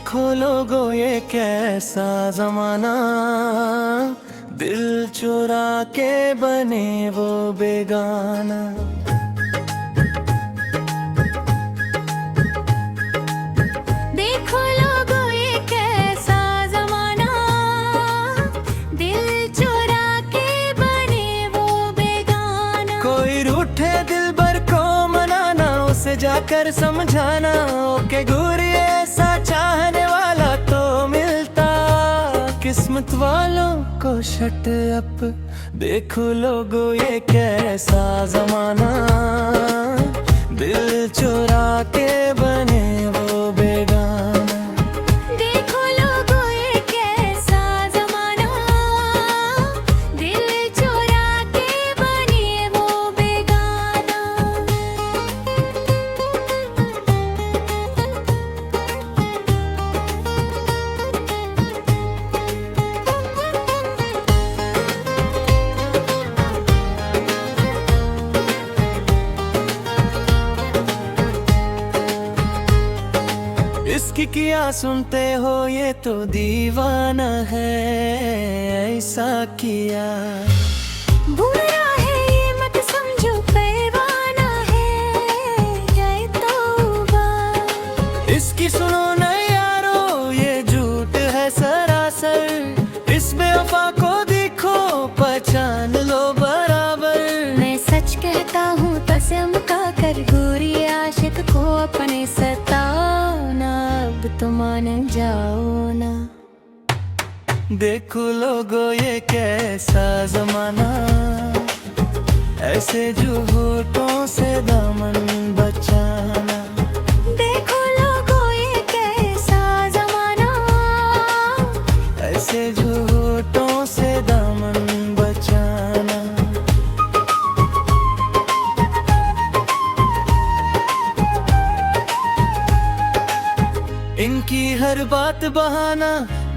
देखो लोगो ये कैसा जमाना, दिल चुरा के बने वो बेगाना। देखो लोगो ये कैसा जमाना, दिल चुरा के बने वो बेगाना। कोई रूठे दिलबर को मनाना, उसे जाकर समझाना, ओके गोरी ऐसा चाहने वाला तो मिलता। किस्मत वालों को शट अप, देखो लोगो ये कैसा जमाना, दिल चुरा के बने वो बेगाना। देखो लोगो ये कैसा जमाना, दिल चुरा के बने वो बेगाना। इसकी किया सुनते हो, ये तो दीवाना है, ऐसा किया। बुरा है ये मत समझो, परवाना है ये तौबा। इसकी सुनो न यारो, ये झूठ है सरासर, इस बेवफा को देखो पहचान लो बराबर। मैं सच कहता हूँ कसम का कर, गोरी आशिक को अपने सताना, अब तो मान जाओ ना। देखो लोगो ये कैसा जमाना, ऐसे झूठों से दामन बचाना। देखो लोगो ये कैसा जमाना, ऐसे झूठों से दामन बचाना। इनकी हर बात बहाना,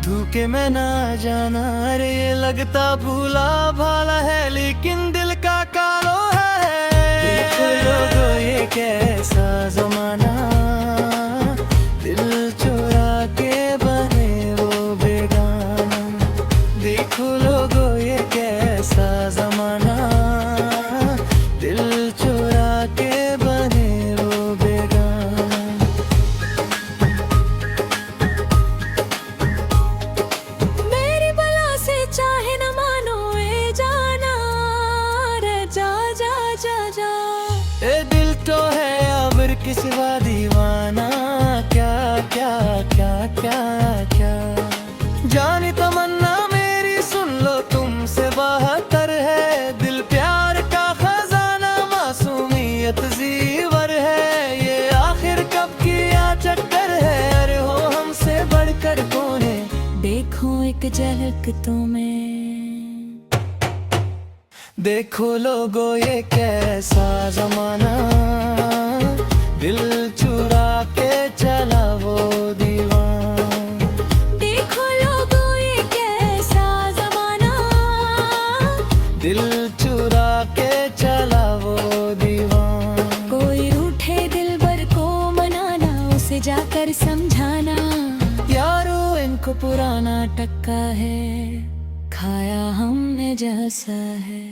धोखे में ना जाना। अरे ये लगता भूला भाला है, लेकिन दिल का कालो है। देखो लोगो ये कैसा जमाना, दिल चुरा के बने वो बेगाना। देखो लोगो ये कैसा जमाना, दिल चुरा के बने वो बेगाना। मेरी बला से चाहे न मानो ए जाना, रे जा जा जा जा। ए दिल तो है अब किसी वा दीवाना, क्या क्या क्या क्या क्या। जानी तमन्ना मेरी सुन लो, तुमसे बहतर है। दिल प्यार का खजाना, मासूमियत जीवर है। ये आखिर कब किया चक्कर है, अरे हो हमसे बढ़कर कौन है। देखो एक झलक तुम्हें, देखो लोगो ये कैसा जमाना, दिल चुरा के चला वो दीवाना। देखो लोगो ये कैसा जमाना, दिल चुरा के चला वो दीवाना। कोई रूठे दिलबर को मनाना, उसे जाकर समझाना। यारो इनको पुराना टक्का है, खाया हमने जैसा है।